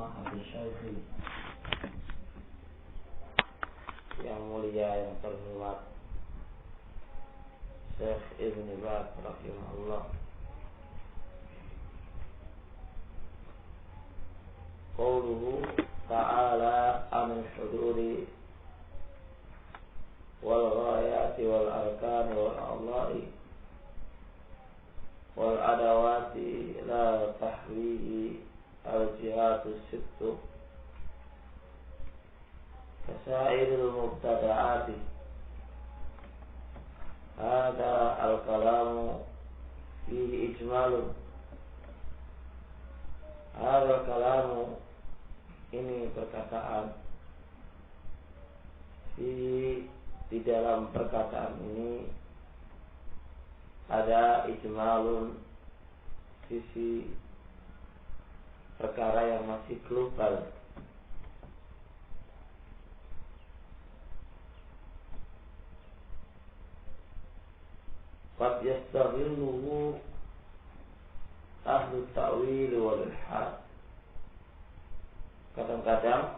Samahat Syaikhi yang mulia yang terhormat Syekh Ibn Baz rahimahullah. Qauluhu ta'ala anil hududi wal ghayati wal arkani wal a'dha'i wal adawati la tahwihi al jihatu sittu kasairil mubtada'ati. Hada al-kalamu fihi ijmalun. Hada al-kalamu, ini perkataan, di dalam perkataan ini ada ijmalun, sisi perkara yang masih global. Qad yastaghilluhu ahlu ta'wil wal ilhad. Kadang-kadang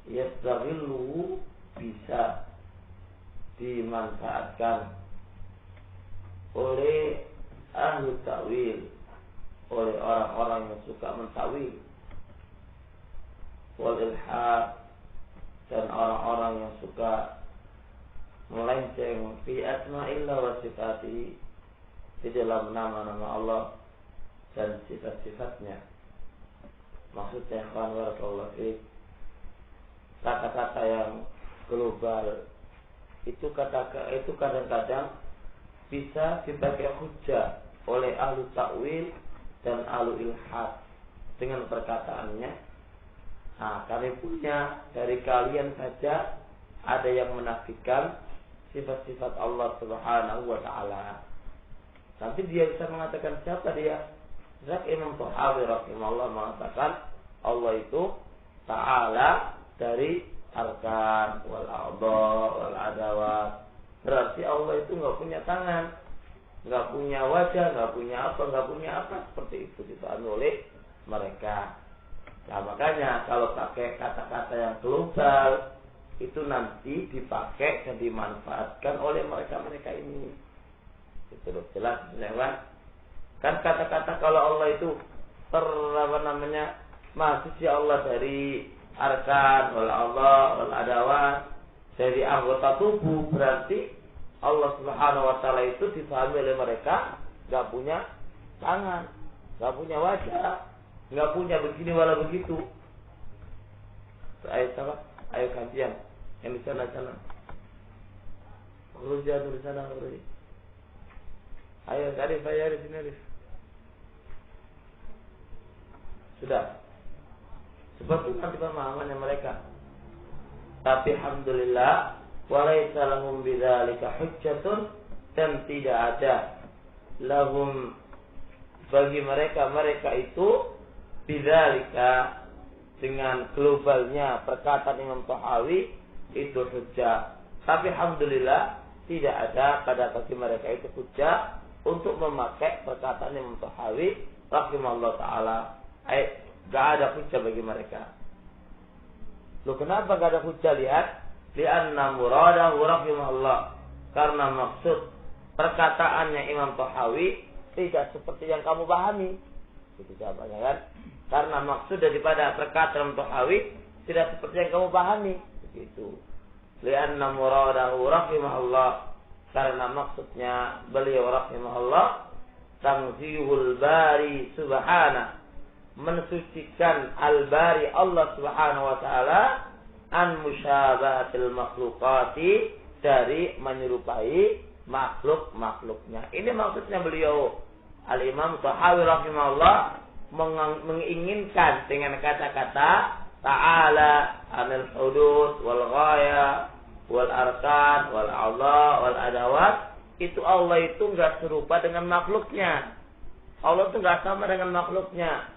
yastaghilluhu bisa dimanfaatkan oleh ahlu ta'wil, oleh orang-orang yang suka mentawil, wal ilhad, dan orang-orang yang suka melenceng fi asma'illah wa sifatihi, di dalam nama-nama Allah dan sifat-sifatnya. Maksudnya ikhwan barakallahu fiik, kata-kata yang global itu kadang-kadang bisa dipakai hujjah oleh ahlu ta'wil dan ahlu ilhad dengan perkataannya. Nah, kami punya dari kalian saja ada yang menafikan sifat-sifat Allah Subhanahu wa ta'ala. Nanti dia bisa mengatakan siapa dia? Zak Imam Tahawi rahimahullah mengatakan Allah itu ta'ala dari arkan wal a'dha wal adawat. Berarti Allah itu enggak punya tangan, enggak punya wajah, enggak punya apa seperti itu dipahami oleh mereka. Nah, makanya kalau pakai kata-kata yang global itu nanti dipakai dan dimanfaatkan oleh mereka-mereka ini. Itu loh, jelas kan? Kan kata-kata kalau Allah itu Maha Suci Allah dari arkan wal Allah wal adawat, dari anggota tubuh, berarti Allah Subhanahu wa ta'ala itu difahami oleh mereka enggak punya tangan, enggak punya wajah, enggak punya begini wala begitu. Ayat apa? Ayo gantian yang di sana. Urus jatuh di sana, urus. Ayo tadi saya di sini, Arif. Sudah. Seperti nanti pemahamannya mereka. Tapi alhamdulillah walaysa lahum bidzalika hujjatun, dan tidak ada lahum bagi mereka itu bidzalika, dengan globalnya perkataan Imam Tahawi itu hujjah. Tapi alhamdulillah tidak ada bagi mereka itu hujjah untuk memakai perkataan Imam Tahawi rahimahullah ta'ala. Gak ada hujjah bagi mereka. Loh, kenapa gak ada hujjah? Lihat, li'anna muradahu rahimahullah, karena maksud perkataannya Imam Tahawi tidak seperti yang kamu pahami. Itu jawabannya kan? Karena maksud daripada perkataan Imam Tahawi tidak seperti yang kamu pahami. Begitu. Li'anna muradahu rahimahullah, karena maksudnya beliau rahimahullah tanzihul bari subhana, mensucikan al-bari Allah Subhanahu wa ta'ala an musyabahatil makhlukati, dari menyerupai makhluk-makhluknya. Ini maksudnya beliau Al-Imam Tahawi rahimahullah menginginkan dengan kata-kata ta'ala anil hudud wal ghaya wal arkan wal Allah wal adawat, itu Allah itu enggak serupa dengan makhluknya. Allah itu enggak sama dengan makhluknya.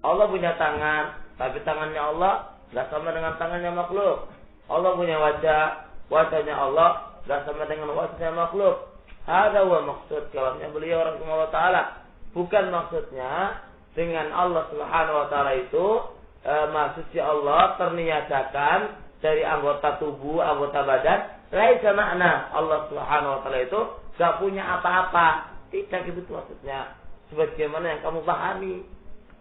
Allah punya tangan, tapi tangannya Allah enggak sama dengan tangannya makhluk. Allah punya wajah, wajahnya Allah enggak sama dengan wajahnya makhluk. Ada wa maksud kalamnya beliau rahimahullah ta'ala. Bukan maksudnya dengan Allah Subhanahu wa taala itu Maha Suci Allah terniadakan dari anggota tubuh, anggota badan. Laisa makna Allah Subhanahu wa taala itu gak punya apa-apa. Tidak begitu maksudnya. Sebagaimana yang kamu pahami.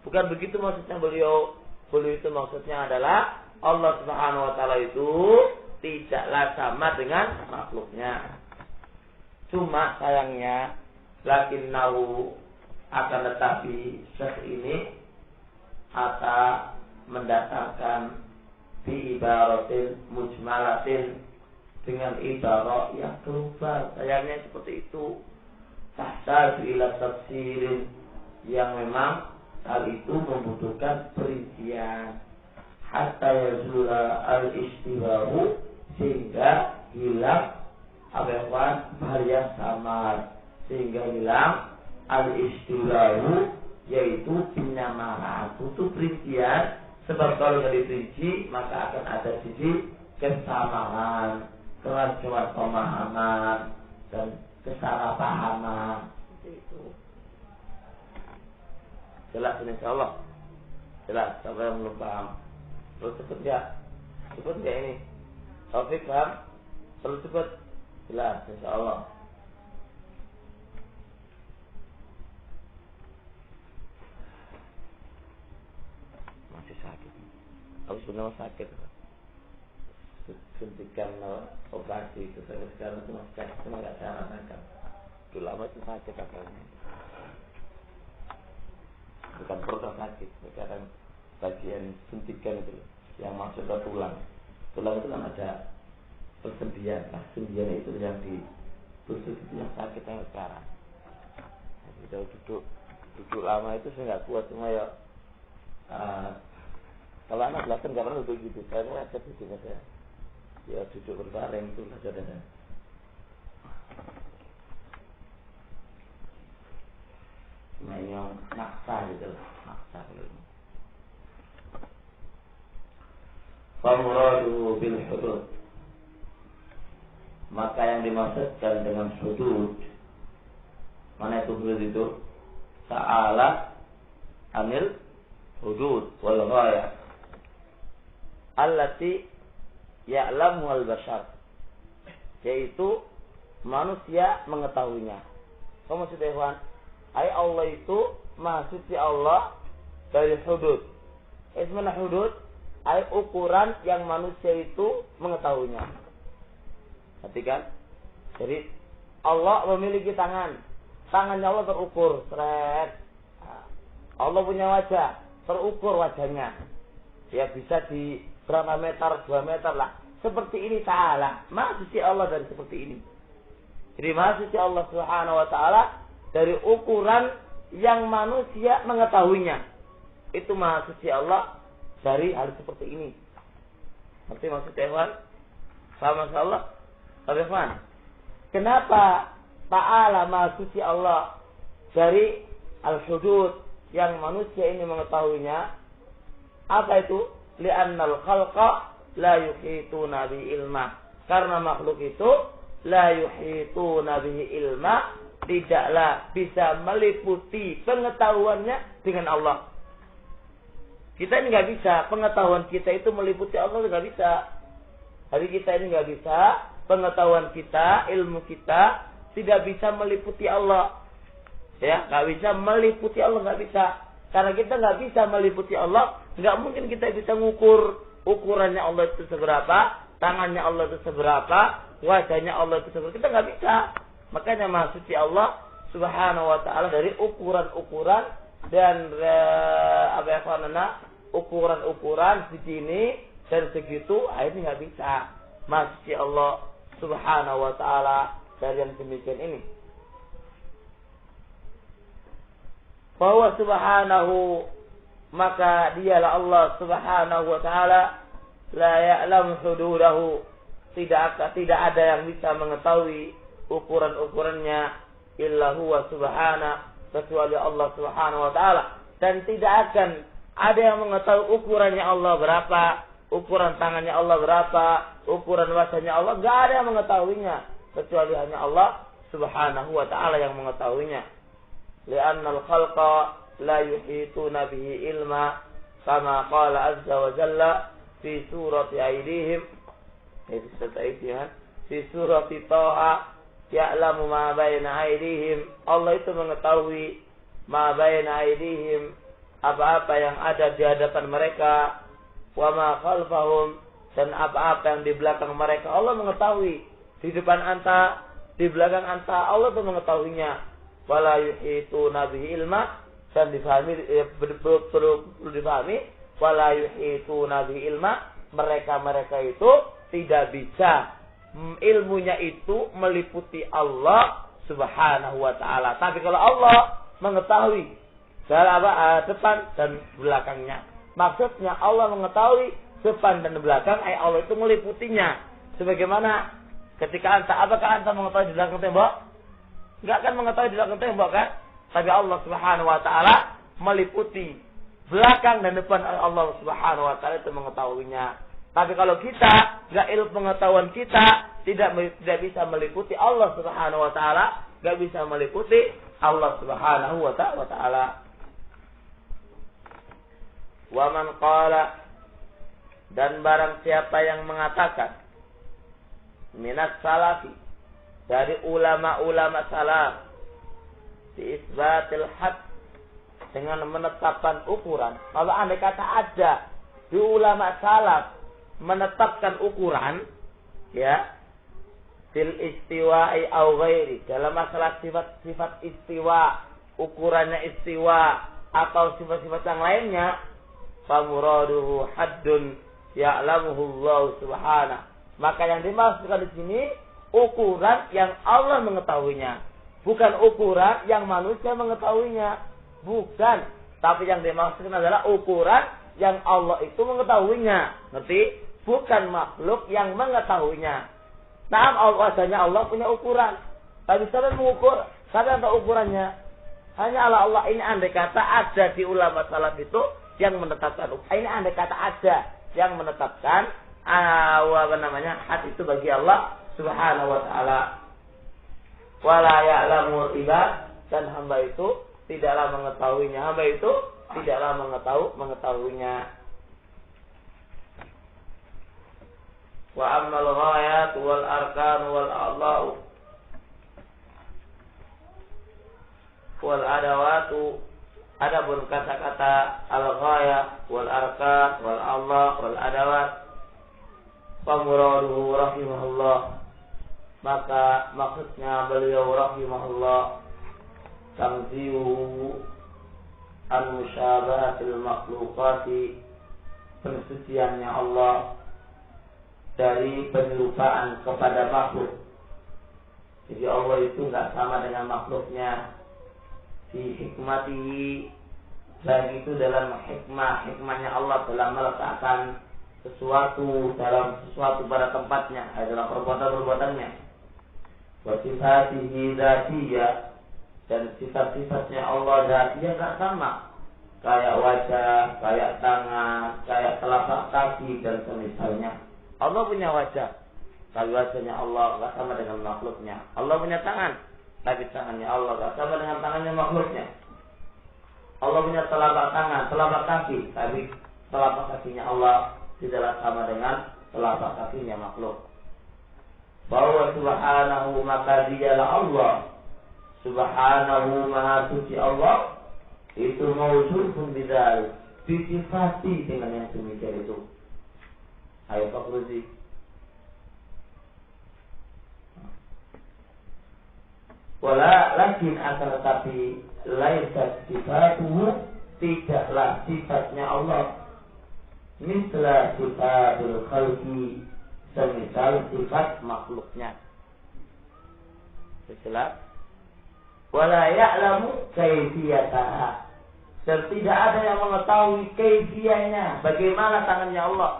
Bukan begitu maksudnya beliau. Beliau itu maksudnya adalah Allah Subhanahu wa taala itu tidaklah sama dengan makhluknya. Cuma sayangnya lakinnahu akan tetapi syekh ini akan mendatangkan bi ibaratin mujmalatin dengan ibarat yang global. Sayangnya seperti itu. Tahtaju ila tafsirin yang memang hal itu membutuhkan perincian. Hatta yazula al-istiwahu sehingga hilang bahaya samar, sehingga hilang al-istiwahu yaitu penyamaran. Butuh perincian, sebab kalau tidak diperinci maka akan ada sisi kesamaan, keracuan pemahaman dan kesalahpahaman. Itu jelas ini insyaallah. Jelas, siapa yang belum paham perlu sebut ya? Sebut ya ini Taufik paham? Perlu sebut? Jelas insyaallah. Masih sakit. Aku sebenarnya sakit. Suntikan operasi itu sekarang itu masih sakit, cuma nggak saya rasakan. Dulu lama itu sakit apalagi. Bukan perut sakit, sekarang bagian suntikan itu yang masuk ke tulang. Tulang itu kan ada persendian. Nah, sendian itu yang ditusuk itu yang sakit yang sekarang. Kita duduk lama itu saya nggak kuat, cuma ya kalau anak belakang nggak pernah duduk gitu. Saya ngajak duduknya saya. Ya duduk berbaring itu saudara. Nah yang naksa gitu lah, naksa kalau ini. Famuradu bil hudud. Maka yang dimaksudkan dengan hudud, mana itu hudud itu? Ta'ala anil hudud wal ghayah allati ya'lamu al-bashar, yaitu manusia mengetahuinya. Kamu maksudnya Ikhwan? Allah itu Maha Suci Allah dari hudud. Ismana hudud ukuran yang manusia itu mengetahuinya. Perhatikan. Jadi Allah memiliki tangan. Tangannya Allah terukur. Seret. Allah punya wajah. Terukur wajahnya. Ya bisa di berapa meter, 2 meter lah. Seperti ini ta'ala. Maha Suci Allah dari seperti ini. Jadi Maha Suci Allah Subhanahu wa ta'ala dari ukuran yang manusia mengetahuinya. Itu Maha Suci Allah dari hal seperti ini. Ngerti maksudnya Ikhwan? Sama Allah. Tapi Ikhwan, kenapa ta'ala Maha Suci Allah dari al-hudud yang manusia ini mengetahuinya? Apa itu? Li'annal khalqa la yuhituna bi ilma. Karena makhluk itu la yuhituna bihi ilma, tidaklah bisa meliputi pengetahuannya dengan Allah. Kita ini nggak bisa, pengetahuan kita itu meliputi Allah nggak bisa. Hari kita ini nggak bisa, pengetahuan kita, ilmu kita tidak bisa meliputi Allah. Ya, nggak bisa meliputi Allah, nggak bisa. Karena kita nggak bisa meliputi Allah, nggak mungkin kita bisa ngukur ukurannya Allah itu seberapa, tangannya Allah itu seberapa, wajahnya Allah itu seberapa. Kita nggak bisa. Makanya Maha Suci Allah Subhanahu wa ta'ala dari ukuran-ukuran dan ukuran-ukuran segini dan segitu, ini nggak bisa. Maha Suci Allah Subhanahu wa ta'ala dari yang demikian ini. Bahwa subhanahu, maka dialah Allah Subhanahu wa ta'ala la ya'lam hududahu, tidak ada yang bisa mengetahui ukuran-ukurannya illa huwa subhana, kecuali Allah Subhanahu wa ta'ala. Dan tidak akan ada yang mengetahui ukurannya Allah berapa, ukuran tangannya Allah berapa, ukuran wajahnya Allah, enggak ada yang mengetahuinya kecuali hanya Allah Subhanahu wa ta'ala yang mengetahuinya. Li'annal khalqa la yuhituna bihi ilma kama qala azza wa jalla fi surati aidihim fi surati Taha ya'lamu ma baina aidihim. Allah itu mengetahui ma baina aidihim, apa-apa yang ada di hadapan mereka, wa ma khalfahum, dan apa-apa yang di belakang mereka. Allah mengetahui. Di depan anta, di belakang anta, Allah itu mengetahuinya. Wala yuhituna bihi ilma, dan difahami, perlu difahami, wala yuhituna bihi ilma, mereka itu tidak bisa, ilmunya itu meliputi Allah subhanahu wa ta'ala. Tapi kalau Allah mengetahui depan dan belakangnya, maksudnya Allah mengetahui depan dan belakang, Allah itu meliputinya. Sebagaimana ketika apakah anta mengetahui di belakang tembok? Enggak akan mengetahui di belakang tembok kan? Tapi Allah subhanahu wa ta'ala meliputi belakang dan depan, Allah subhanahu wa ta'ala itu mengetahuinya. Tapi kalau kita, enggak, ilmu pengetahuan kita tidak bisa meliputi Allah subhanahu wa ta'ala, enggak bisa meliputi Allah subhanahu wa ta'ala. Wa man qala, dan barang siapa yang mengatakan, minat salafi, dari ulama-ulama salaf, di isbatil had, dengan menetapkan ukuran. Kalau andai kata ada di ulama salaf menetapkan ukuran, ya, fil istiwa'i au ghairi, dalam masalah sifat istiwa, ukurannya istiwa atau sifat-sifat yang lainnya, famuraduhu haddun ya'lamuhu Allah subhanahu. Maka yang dimaksudkan di sini ukuran yang Allah mengetahuinya, bukan ukuran yang manusia mengetahuinya, bukan. Tapi yang dimaksudkan adalah ukuran yang Allah itu mengetahuinya, ngerti? Bukan makhluk yang mengetahuinya. Nah, wajahnya Allah punya ukuran. Tapi siapa mengukur? Siapa yang tahu ukurannya? Hanya Allah. Ini andai kata ada di ulama salaf itu yang menetapkan. Ini andai kata ada yang menetapkan had itu bagi Allah subhanahu wa ta'ala. Wala ya'lamu ibad, dan hamba itu tidaklah mengetahuinya. Hamba itu tidaklah mengetahuinya. Wa ammal ghayat wal arkan wal a'dha'u wal adawatu, adapun kata-kata al-ghayah wal arkan wal a'dha' wal adawat, famuraduhu rahimahullah, maka maksudnya beliau rahimahullah, tamzihu an musyabahatil makhluqati, pensuciannya Allah dari penyerupaan kepada makhluk. Jadi Allah itu enggak sama dengan makhluknya. Fi hikmatihi, dan itu dalam hikmahnya Allah dalam meletakkan sesuatu pada tempatnya, adalah perbuatan-perbuatannya. Wa sifatihi dzatiyah, dan sifat-sifatnya Allah dzatiyah enggak sama. Kayak wajah, kayak tangan, kayak telapak kaki dan semisalnya. Allah punya wajah, tapi wajahnya Allah enggak sama dengan makhluknya. Allah punya tangan, tapi tangannya Allah enggak sama dengan tangannya makhluknya. Allah punya telapak tangan, telapak kaki, tapi telapak kakinya Allah tidaklah sama dengan telapak kakinya makhluk. Bahwa subhanahu, maka dialah Allah subhanahu, maha suci Allah, itu mawsufun bidzalik, disifati dengan yang demikian itu. Ayo Pak Ruzi. Lakin akan tetapi laisat sifatuhu, tidaklah sifatnya Allah misla sifatul khalqi, semisal sifat makhluknya. Jelas? Wala ya'lamu kaifiyataha, dan tidak ada yang mengetahui kaifiyahnya, bagaimana tangannya Allah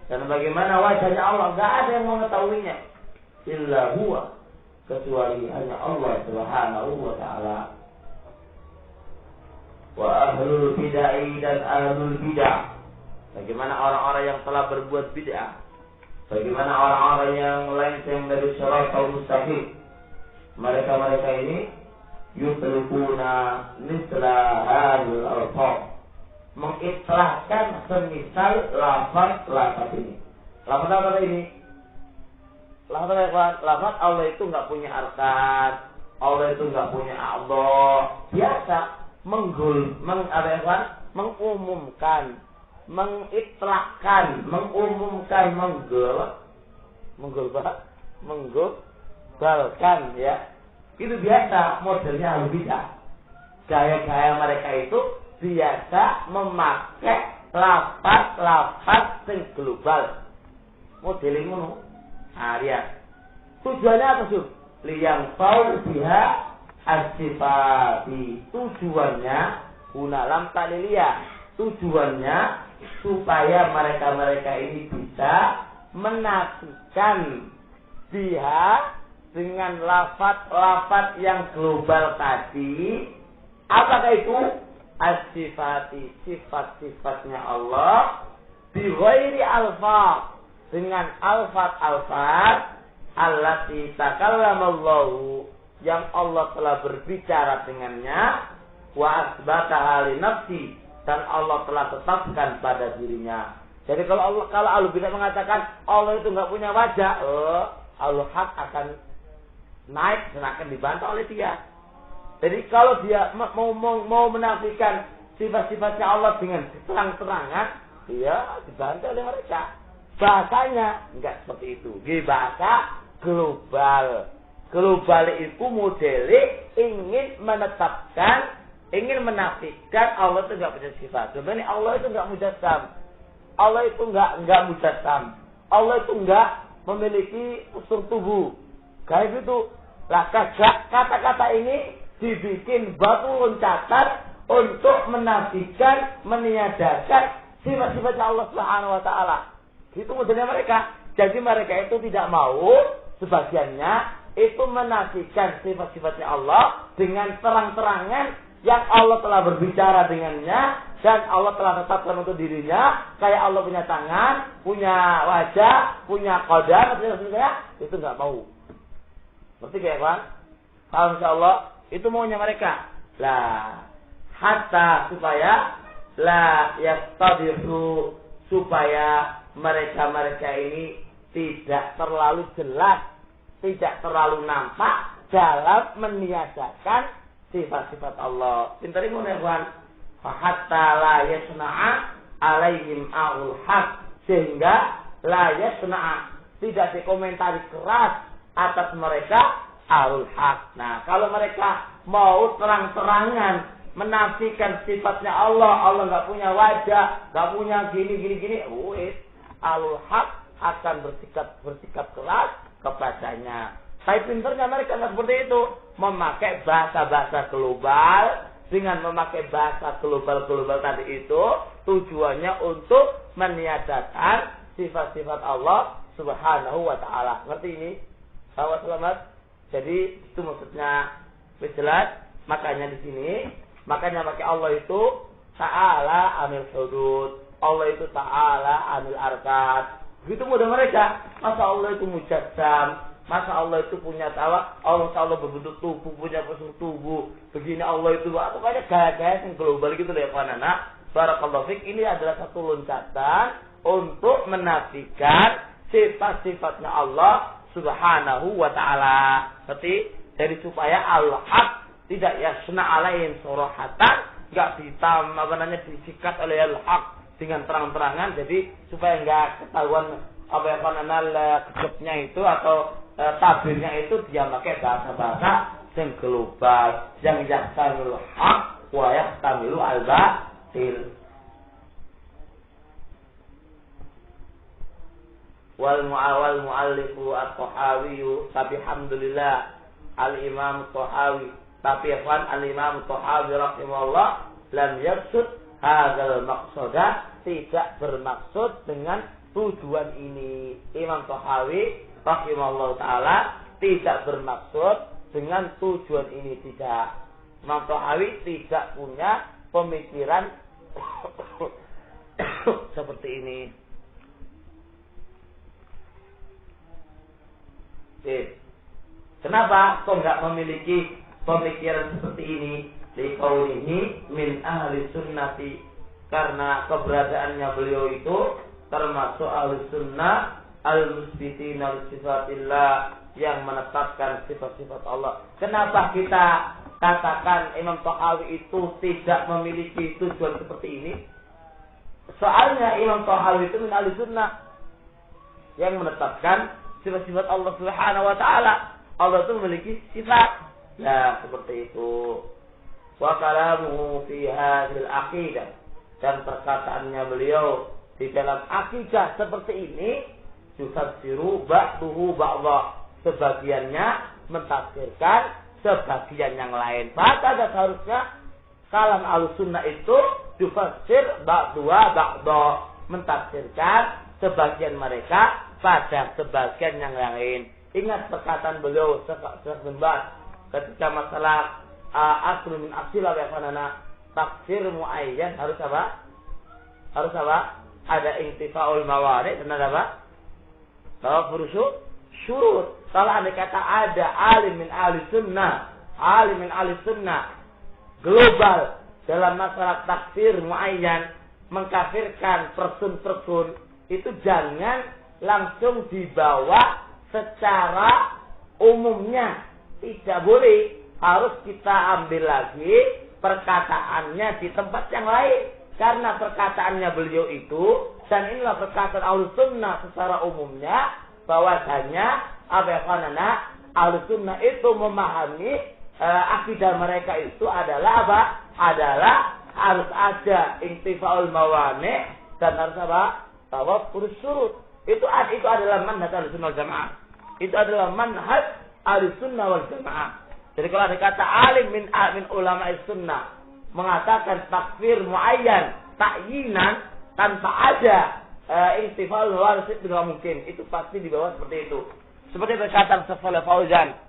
dan bagaimana wajahnya Allah, enggak ada yang mengetahuinya. Illa huwa, kecuali hanya Allah subhanahu wa ta'ala. Wa ahlul bid'ah, dan ahlul bid'ah, bagaimana orang-orang yang telah berbuat bid'ah, bagaimana orang-orang yang melenceng dari syaratul mustaqim. Mereka ini yutrifuna misla hadil alfaq, mengikrahkan semisal lafaz ini. Lafaz apa ini? Lafaz Allah itu nggak punya arkan, Allah itu nggak punya Allah. Biasa mengumumkan, mengitlakkan, menggolbalkan ya. Itu biasa modelnya ahli bidah. Gaya-gaya mereka itu biasa memakai lafaz yang global. Modelnya ngono. Lihat. Tujuannya apa sih? Liyang faul biha as-sifati. Tujuannya unalam taliliyah. Tujuannya supaya mereka ini bisa menafikan biha dengan lafaz yang global tadi. Apakah itu? As-sifati, sifat-sifatnya Allah bi ghairi alfaz, dengan alfaz allati takallamallahu, yang Allah telah berbicara dengannya, wa asbataha li nafsi, dan Allah telah tetapkan pada dirinya. Jadi kalau Allah tidak mengatakan Allah itu enggak punya wajah, al-haq akan naik dan akan dibantah oleh dia. Jadi kalau dia mau menafikan sifat-sifatnya Allah dengan terang-terangan, dia dibantah oleh mereka. Bahasanya enggak seperti itu. Bahasa global. Global itu modelnya ingin menetapkan, ingin menafikan Allah itu enggak punya sifat. Sebenarnya Allah itu enggak mujassam. Allah itu enggak mujassam. Allah itu enggak memiliki unsur tubuh. Kayak gitu. Lah kata-kata ini dibikin batu loncatan untuk menafikan, meniadakan sifat-sifatnya Allah Subhanahu wa taala. Itu modelnya mereka. Jadi mereka itu tidak mau sebagiannya itu menafikan sifat-sifatnya Allah dengan terang-terangan yang Allah telah berbicara dengannya dan Allah telah tetapkan untuk dirinya, kayak Allah punya tangan, punya wajah, punya qadar, itu enggak mau. Ngerti kayak Pak? Kalau insyaallah itu maunya mereka. Lah, hatta supaya la yastadiru, supaya mereka ini tidak terlalu jelas, tidak terlalu nampak dalam meniadakan sifat-sifat Allah. Pintar ngono ya, Bang. Fa hatta la yasna'a alaihim aul haq, sehingga la yasna'a, tidak dikomentari keras atas mereka aul haq. Nah, kalau mereka mau terang-terangan menafikan sifatnya Allah, Allah nggak punya wajah, nggak punya gini, alul haq akan bersikap keras kepadanya. Tapi pinternya mereka nggak seperti itu, memakai bahasa-bahasa global. Dengan memakai bahasa global tadi itu, tujuannya untuk meniadakan sifat-sifat Allah Subhanahu wa taala. Ngerti ini? Sahabat selamat. Jadi itu maksudnya jelas. Makanya di sini, makanya pakai Allah itu ta'ala anil hudud. Allah itu ta'ala anil arkat. Begitu mudah mereka. Masa Allah itu mujassam, masa Allah itu punya tawa, Allah berbentuk tubuh, punya bentuk tubuh. Begini Allah itu, pokoknya gaya-gaya yang global gitu loh ya kawan anak. Barakallahu fiik, ini adalah satu loncatan untuk menafikan sifat-sifatnya Allah Subhanahu wa taala. Seperti dari supaya al-haq tidak yasna alaihim surahatan, enggak disikat oleh al-haq dengan terang-terangan, jadi supaya enggak ketahuan kejepnya itu atau tabirnya itu dia pakai bahasa-bahasa yang global, yang yahtamilul haq wa yahtamilu al-batil. Wal mu'allifu at-Tahawi, tapi alhamdulillah al-Imam Tahawi, tapi al-Imam Tahawi rahimahullah lam yaksud hadzal maqsada, tidak bermaksud dengan tujuan ini. Imam Tahawi rahimahullah taala tidak bermaksud dengan tujuan ini, tidak. Imam Tahawi tidak punya pemikiran seperti ini. Kenapa kok nggak memiliki pemikiran seperti ini liqaulihi min ahli sunnati, karena keberadaannya beliau itu termasuk ahli sunnah al-musbitina li sifatillah, yang menetapkan sifat-sifat Allah. Kenapa kita katakan Imam Tahawi itu tidak memiliki tujuan seperti ini? Soalnya Imam Tahawi itu min ahli sunnah yang menetapkan sifat-sifat Allah Subhanahu wa taala. Allah itu memiliki sifat. Nah, seperti itu. Wa kalamuhu fi hadhil aqidah, dan perkataannya beliau di dalam akidah seperti ini yufassiru ba'duhu ba'dha, sebagiannya mentafsirkan sebagian yang lain. Maka seharusnya kalam Ahlussunnah itu yufassir ba'duha ba'dha, mentafsirkan sebagian mereka pada sebagian yang lain. Ingat perkataan beliau ketika masalah aslu min asila wa fanana, tafsir muayyan harus apa? Harus apa? Ada intifaul mawari dan ada apa? Tawafur syurut. Kalau anda kata ada alim min ahli sunnah global dalam masalah tafsir muayyan, mengkafirkan person-person, itu jangan langsung dibawa secara umumnya. Tidak boleh. Harus kita ambil lagi perkataannya di tempat yang lain. Karena perkataannya beliau itu, dan inilah perkataan Ahlussunnah secara umumnya, bahwasanya Ahlussunnah itu memahami akidah mereka itu adalah apa? Adalah harus ada intifaul mawani dan harus apa? Tawafur syurut. Itu adalah manhaj Ahlussunnah wal Jamaah. Itu adalah manhaj Ahlussunnah wal Jamaah. Jadi kalau ada kata alim min ulama sunnah mengatakan takfir muayyan, takyinan tanpa ada intifal wasit, tidak mungkin. Itu pasti di bawah seperti itu. Seperti perkataan Shalih Fauzan.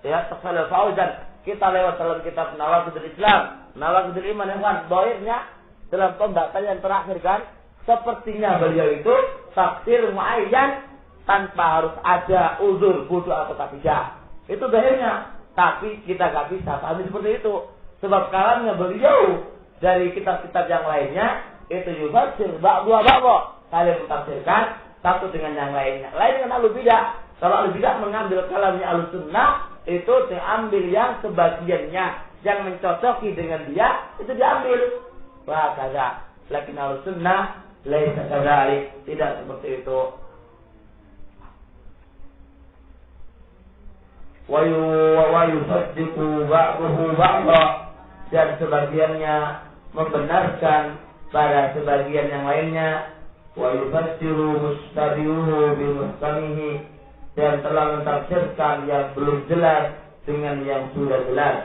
Ya, Shalih Fauzan, kita lewat dalam kitab Nawaqidul Islam, Nawaqidul Iman, yang kan doirnya dalam pembahasan yang terakhir kan, sepertinya beliau itu takfir muayyan tanpa harus ada uzur, bodoh atau tidak. Itu doirnya. Tapi kita gak bisa pahami seperti itu. Sebab kalamnya beliau dari kitab-kitab yang lainnya itu yufassir ba'dha. Kalian mentafsirkan satu dengan yang lainnya. Lain dengan ahlu bidah. Kalau ahlu bidah mengambil kalamnya Ahlussunnah, itu diambil yang sebagiannya, yang mencocoki dengan dia itu diambil. Wah, kagak. Lakin Ahlussunnah laisa kadzalik, tidak seperti itu. Wa yusaddiqu ba'dahu ba'dha, dan sebagiannya membenarkan pada sebagian yang lainnya. Wa yufassiru mustabihuhu bi muhkamihi, dan telah mentafsirkan yang belum jelas dengan yang sudah jelas.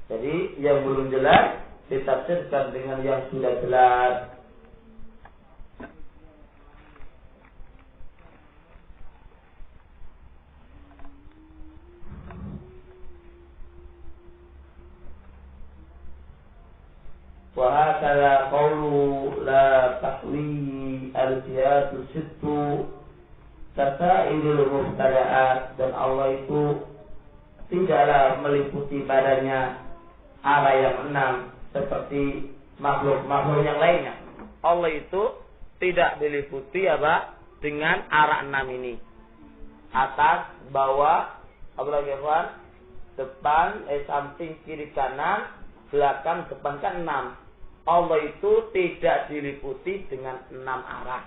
Jadi yang belum jelas ditafsirkan dengan yang sudah jelas. وهكذا قوله لا تحويه الجهات الست كسائر المبتدعات, dan Allah itu tidaklah meliputi padanya arah yang 6 seperti makhluk-makhluk yang lainnya. Allah itu tidak diliputi apa? Dengan arah 6 ini. Atas, bawah, depan, samping, kiri, kanan, belakang, depan, kan 6. Allah itu tidak diliputi dengan 6 arah.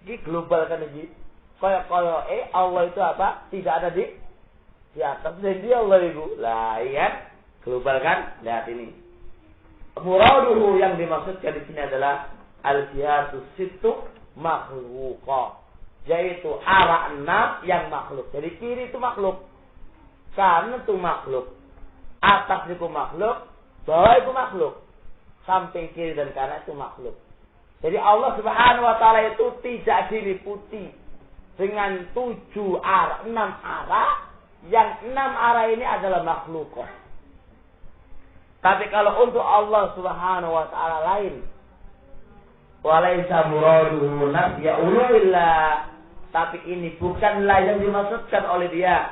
Ini global kan ini. Koyo Allah itu apa? Tidak ada di atas, dan dia Allah itu. Lah, iya. Global kan? Lihat ini. Muraduhu, yang dimaksudkan di sini adalah al-jihatus sittu makhluqa, yaitu arah 6 yang makhluk. Jadi kiri itu makhluk, kanan itu makhluk, atas itu makhluk, bawah itu makhluk, samping kiri dan kanan itu makhluk. Jadi Allah Subhanahu wa taala itu tidak diliputi dengan 7 arah, 6 arah, yang 6 arah ini adalah makhluk. Tapi kalau untuk Allah Subhanahu wa taala lain. Walaisa muraduhu nafya uluillah. Tapi ini bukanlah yang dimaksudkan oleh dia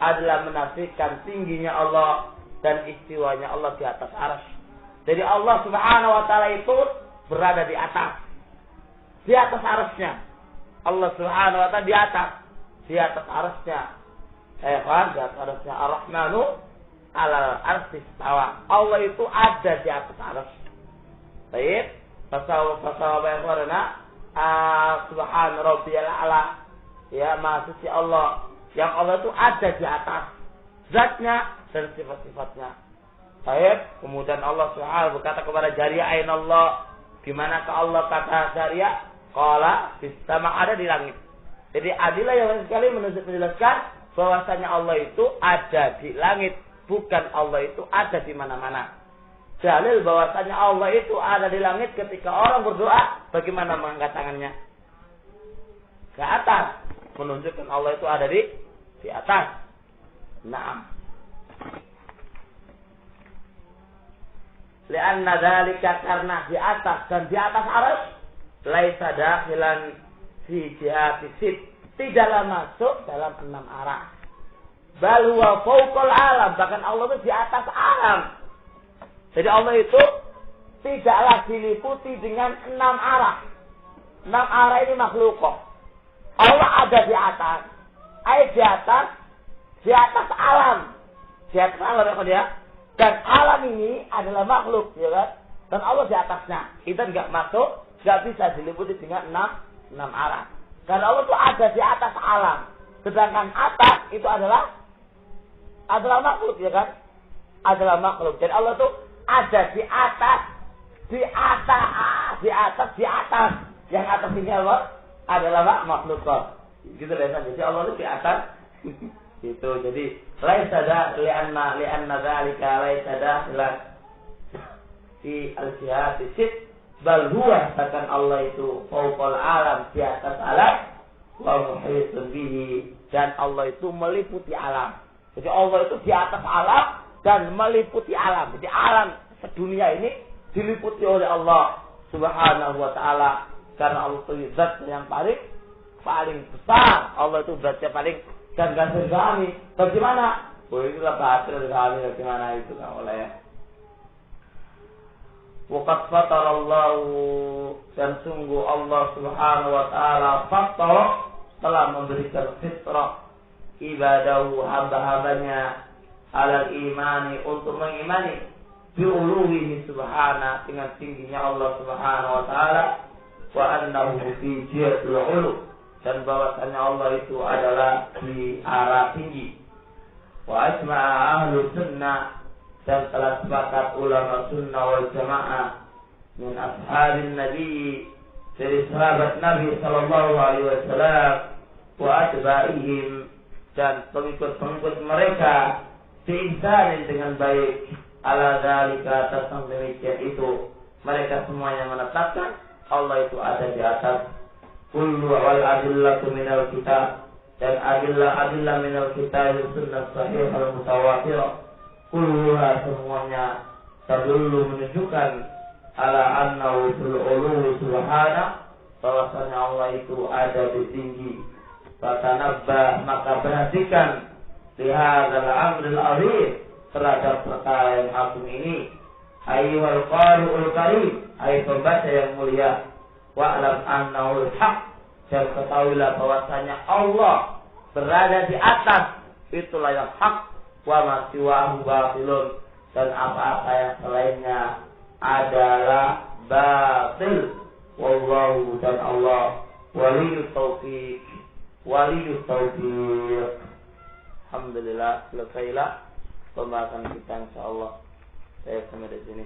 adalah menafikan tingginya Allah dan istiwanya Allah di atas arsy. Jadi Allah Subhanahu wa taala itu berada di atas arsy-Nya. Allah Subhanahu wa taala di atas arsy-Nya. Di atas arsy-Nya. Ar-Rahmanu 'alal arsy istawa. Allah itu ada di atas arsy. Baik, pasal bayarna subhana rabbiyal a'la. Ya, maha suci Allah. Yang Allah itu ada di atas zatnya dan sifat-sifatnya. Baik, kemudian Allah Subhanahu berkata kepada Jariyah, "Aina Allah?" Di manakah Allah, kata Jariyah? Qala fis sama, ada di langit. Jadi adillah yang sekali menjelaskan bahwasanya Allah itu ada di langit, bukan Allah itu ada di mana-mana. Dalil bahwasanya Allah itu ada di langit ketika orang berdoa, bagaimana mengangkat tangannya? Ke atas, menunjukkan Allah itu ada di atas. Naam. Lianna dzalika, karena di atas dan di atas arsy, laisa dakhilan fi jihati sit, tidaklah masuk dalam 6 arah. Bal huwa fawqal alam, bahkan Allah itu di atas alam. Jadi Allah itu tidaklah diliputi dengan 6 arah. 6 arah ini makhluk. Allah ada di atas. Di atas alam. Di atas alam ya. Dan alam ini adalah makhluk, ya kan? Dan Allah di atasnya. Kita nggak masuk, nggak bisa diliputi dengan 6 arah. Karena Allah itu ada di atas alam. Sedangkan atas itu adalah makhluk, ya kan? Adalah makhluk. Jadi Allah itu ada di atas. Yang atas ini Allah adalah makhluk. Gitu biasa. Jadi Allah itu di atas. Itu. Jadi laisa li'anna dzalika laisa dakhilan fi al-jihati sit, bal huwa, bahkan Allah itu fawqal alam, di atas alam, wa muhitun bihi, dan Allah itu meliputi alam. Jadi Allah itu di atas alam dan meliputi alam. Jadi alam sedunia ini diliputi oleh Allah Subhanahu wa taala, karena Allah itu zat yang paling besar. Allah itu zatnya paling dan ganti kami. Bagaimana? Itulah batil dari kami. Bagaimana itu kan oleh ya. Waqad fatarallahu, dan sungguh Allah Subhanahu wa taala telah memberikan fitrah ibadahu, hamba-hambanya, alal imani, untuk mengimani bi'uluhihi subhana, dengan tingginya Allah Subhanahu wa taala, wa annahu fi jihatil ulu, dan bahwasanya Allah itu adalah di arah tinggi. Wa ajma'a ahlu sunnah, dan telah sepakat ulama sunnah wal jamaah min ashabin nabi, dari sahabat Nabi sallallahu alaihi wasallam, wa atba'ihim, dan pengikut-pengikut mereka, biihsanin, dengan baik, ala dzalika, atas yang demikian itu. Mereka semuanya menetapkan Allah itu ada di atas. Kullu wal adillatu minal kitab, dan adillah minal kitab sunnah sahih al mutawatirah, kulluha, semuanya, tadullu, menunjukkan, ala annahu fil ulu subhana, bahwasanya Allah itu ada di tinggi. Fatanabbah, maka perhatikan, lihadzal amril azim, terhadap perkara yang agung ini. Ayyuhal qari'ul karim, hai pembaca yang mulia, wa'lam annahu al-haq, dan ketahuilah bahwasanya Allah berada di atas, itulah yang hak, wa ma siwahu batilun, dan apa-apa yang selainnya adalah batil. Wallahu, dan Allah waliyut taufiq. Alhamdulillah, selesailah pembahasan kita, insyaallah. Saya sampai di sini.